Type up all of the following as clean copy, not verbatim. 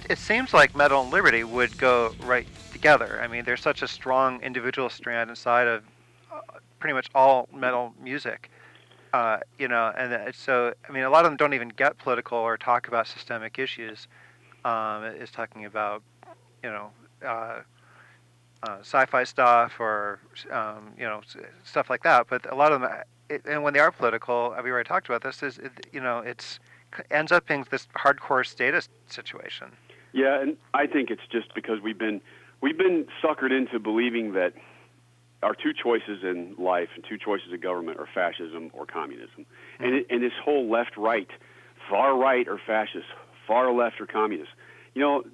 it seems like metal and liberty would go right together. I mean, there's such a strong individual strand inside of pretty much all metal music. So I mean, a lot of them don't even get political or talk about systemic issues. It's talking about you know uh, sci-fi stuff or stuff like that. But a lot of them, and when they are political, we already talked about this. It's ends up being this hardcore status situation. Yeah, and I think it's just because we've been suckered into believing that our two choices in life and two choices of government are fascism or communism, and this whole left-right, far right or fascist, far left or communist.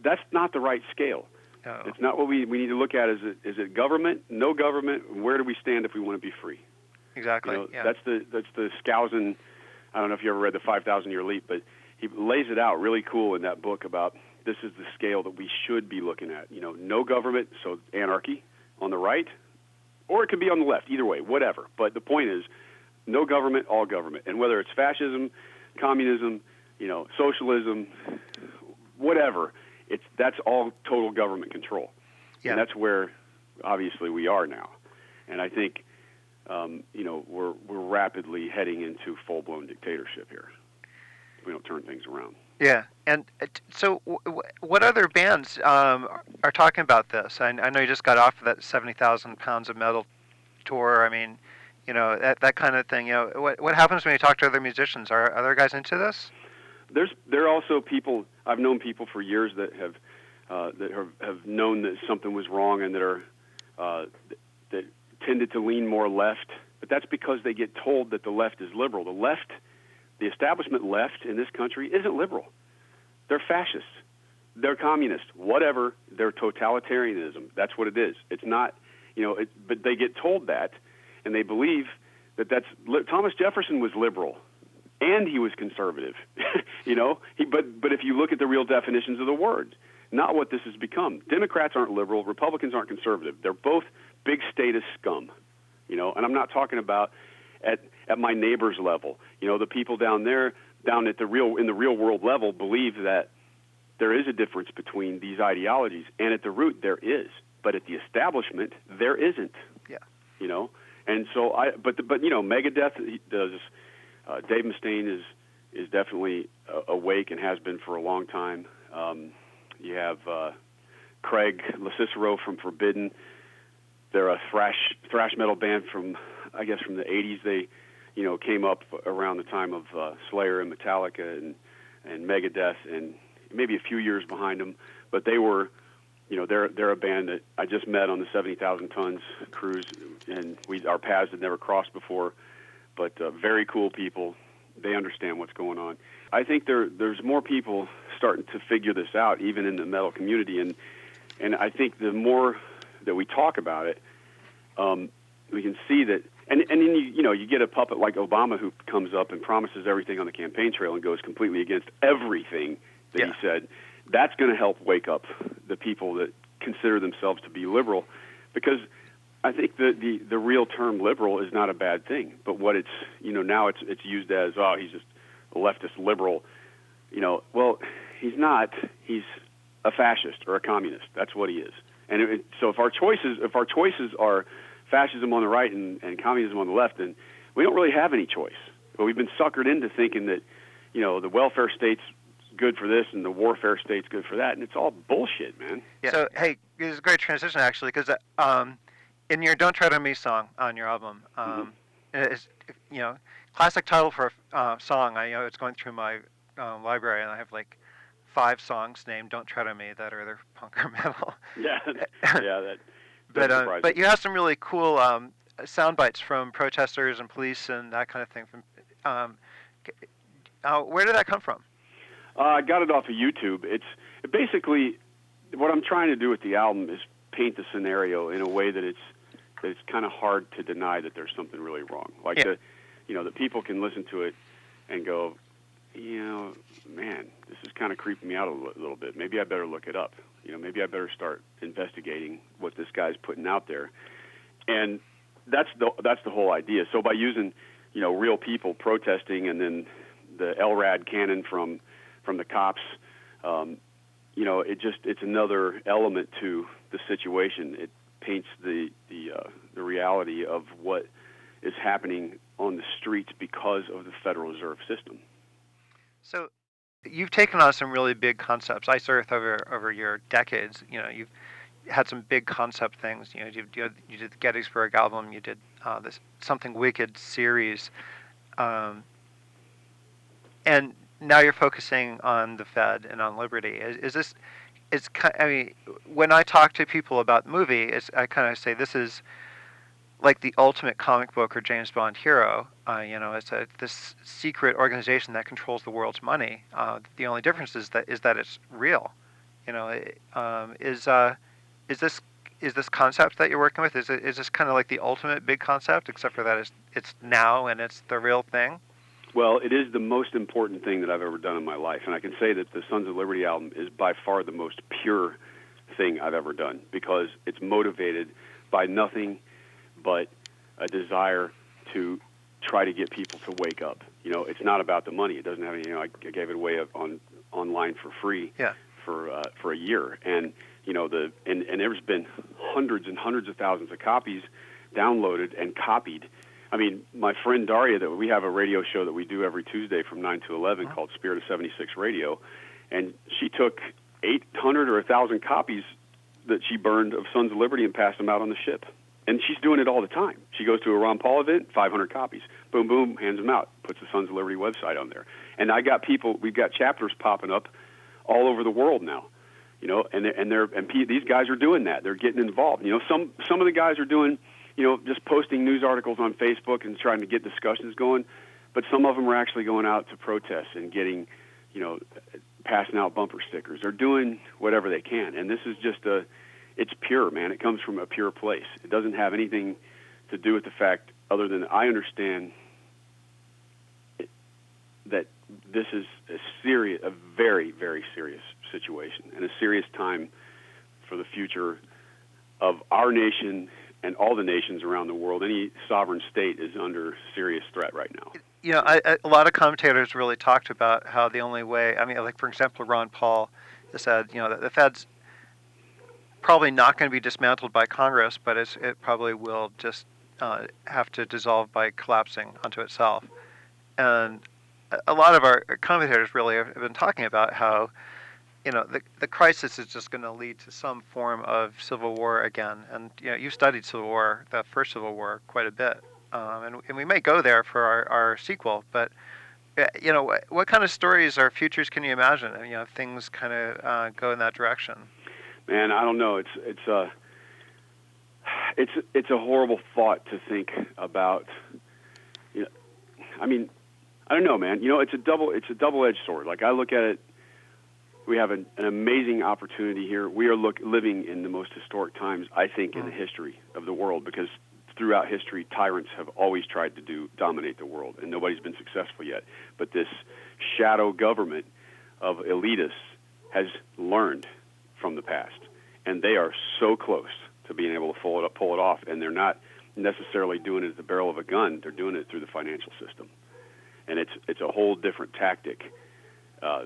That's not the right scale. No. It's not what we need to look at. Is it government? No government? Where do we stand if we want to be free? Exactly. Yeah. That's the Skousen. I don't know if you ever read the 5,000-Year Leap, but he lays it out really cool in that book about this is the scale that we should be looking at. No government, so anarchy on the right, or it could be on the left. Either way, whatever. But the point is, no government, all government, and whether it's fascism, communism, socialism, whatever. That's all total government control, and that's where obviously we are now. And I think we're rapidly heading into full-blown dictatorship here. If we don't turn things around. Yeah, and so what other bands are talking about this? I know you just got off of that 70,000 pounds of metal tour. I mean, that kind of thing. What happens when you talk to other musicians? Are other guys into this? There are also people. I've known people for years that have known that something was wrong and that tended to lean more left. But that's because they get told that the left is liberal. The establishment left in this country isn't liberal. They're fascists. They're communist. Whatever. They're totalitarianism. That's what it is. It's not. But they get told that, and they believe that that's. Thomas Jefferson was liberal. And he was conservative, But if you look at the real definitions of the word, not what this has become. Democrats aren't liberal. Republicans aren't conservative. They're both big status scum, And I'm not talking about at my neighbor's level. The people down there, in the real world level, believe that there is a difference between these ideologies, and at the root there is. But at the establishment, there isn't. Yeah. And so but Megadeth does. Dave Mustaine is definitely awake and has been for a long time. You have Craig LaCicero from Forbidden. They're a thrash metal band from the 80s. They came up around the time of Slayer and Metallica and Megadeth, and maybe a few years behind them. But they were, they're a band that I just met on the 70,000 Tons cruise, and our paths had never crossed before. But very cool people. They understand what's going on. I think there's more people starting to figure this out, even in the metal community. And I think the more that we talk about it, we can see that. And then you get a puppet like Obama who comes up and promises everything on the campaign trail and goes completely against everything that he said. That's going to help wake up the people that consider themselves to be liberal, because I think the real term liberal is not a bad thing, but what it's now it's used as he's just a leftist liberal, well he's not. He's a fascist or a communist. That's what he is. And so if our choices are fascism on the right and communism on the left, then we don't really have any choice. But we've been suckered into thinking that the welfare state's good for this and the warfare state's good for that, and it's all bullshit, man. Yeah. So hey, this is a great transition actually, because in your "Don't Tread on Me" song on your album, it's classic title for a song. It's going through my library, and I have like 5 songs named "Don't Tread on Me" that are either punk or metal. Yeah, that. But you have some really cool sound bites from protesters and police and that kind of thing. Where did that come from? I got it off of YouTube. It's basically what I'm trying to do with the album is paint the scenario in a way that it's kind of hard to deny that there's something really wrong. Like the people can listen to it and go, man, this is kind of creeping me out a little bit. Maybe I better look it up. Maybe I better start investigating what this guy's putting out there. And that's the whole idea. So by using, real people protesting, and then the LRAD cannon from the cops, it's another element to the situation. It paints the reality of what is happening on the streets because of the Federal Reserve System. So you've taken on some really big concepts. Ice Earth over your decades. You've had some big concept things. You did the Gettysburg album. You did this Something Wicked series, and now you're focusing on the Fed and on liberty. Is this? I mean, when I talk to people about the movie, I kind of say this is like the ultimate comic book or James Bond hero. It's this secret organization that controls the world's money. The only difference is that it's real. Is this concept that you're working with? Is this kind of like the ultimate big concept, except for that it's now and it's the real thing? Well, it is the most important thing that I've ever done in my life, and I can say that the Sons of Liberty album is by far the most pure thing I've ever done, because it's motivated by nothing but a desire to try to get people to wake up. It's not about the money. It doesn't have any. I gave it away online for free for a year, and and there's been hundreds and hundreds of thousands of copies downloaded and copied. I mean, my friend Daria, that we have a radio show that we do every Tuesday from 9 to 11 called Spirit of 76 Radio, and she took 800 or 1,000 copies that she burned of Sons of Liberty and passed them out on the ship. And she's doing it all the time. She goes to a Ron Paul event, 500 copies. Boom, boom, hands them out, puts the Sons of Liberty website on there. And we've got chapters popping up all over the world now. These guys are doing that. They're getting involved. Some of the guys are doing, just posting news articles on Facebook and trying to get discussions going, but some of them are actually going out to protest and getting, passing out bumper stickers. They're doing whatever they can, and this is just it's pure, man. It comes from a pure place. It doesn't have anything to do with the fact, other than I understand that this is a very, very serious situation and a serious time for the future of our nation and all the nations around the world. Any sovereign state is under serious threat right now. A lot of commentators really talked about how the only way, like for example, Ron Paul said, that the Fed's probably not going to be dismantled by Congress, but it probably will just have to dissolve by collapsing onto itself. And a lot of our commentators really have been talking about how, the crisis is just going to lead to some form of civil war again. And you studied Civil War, the first Civil War, quite a bit, and we may go there for our sequel. But what kind of stories or futures can you imagine? If things kind of go in that direction. Man, I don't know. It's a horrible thought to think about. I don't know, man. It's a double-edged sword. Like, I look at it. We have an amazing opportunity here. We are living in the most historic times, I think, in the history of the world, because throughout history, tyrants have always tried to dominate the world, and nobody's been successful yet. But this shadow government of elitists has learned from the past, and they are so close to being able to pull it off, and they're not necessarily doing it at the barrel of a gun. They're doing it through the financial system, and it's a whole different tactic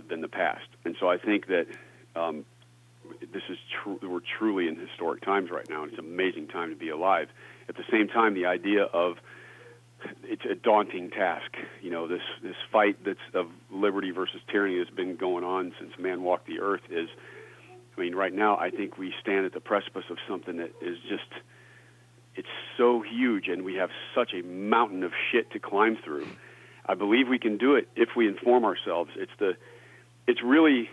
than the past. And so I think that we're truly in historic times right now, and it's an amazing time to be alive. At the same time, the idea of it's a daunting task. This fight that's of liberty versus tyranny that's been going on since man walked the earth is, right now I think we stand at the precipice of something that is just, it's so huge, and we have such a mountain of shit to climb through. I believe we can do it if we inform ourselves. It's really,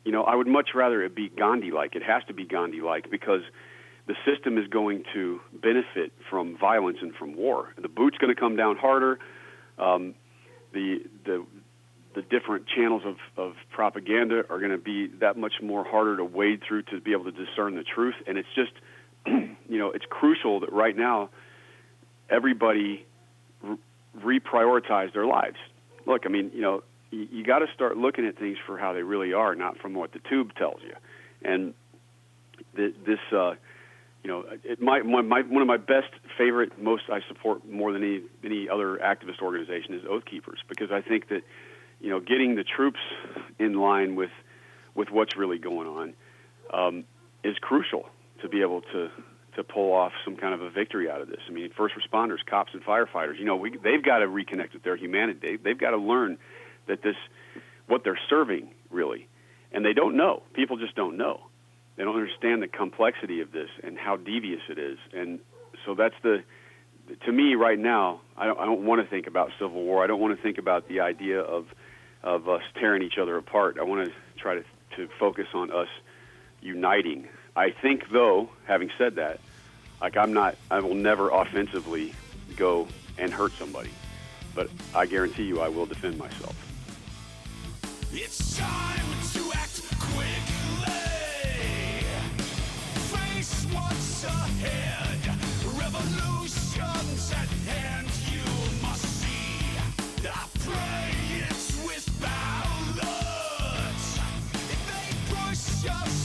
I would much rather it be Gandhi-like. It has to be Gandhi-like, because the system is going to benefit from violence and from war. The boot's going to come down harder. The different channels of propaganda are going to be that much more harder to wade through to be able to discern the truth. And it's just, it's crucial that right now everybody reprioritize their lives. Look, you got to start looking at things for how they really are, not from what the tube tells you. And one of my best favorite, most I support more than any other activist organization is Oath Keepers, because I think that getting the troops in line with with what's really going on, is crucial to be able to pull off some kind of a victory out of this. I mean, first responders, cops, and firefighters, they've got to reconnect with their humanity. They've got to learn that what they're serving, really. And they don't know. People just don't know. They don't understand the complexity of this and how devious it is. And so that's to me right now, I don't want to think about civil war. I don't want to think about the idea of us tearing each other apart. I want to try to focus on us uniting. I think, though, having said that, I will never offensively go and hurt somebody. But I guarantee you I will defend myself. It's time to act quickly. Face what's ahead. Revolution's at hand, you must see. I pray it's with balance. If they push us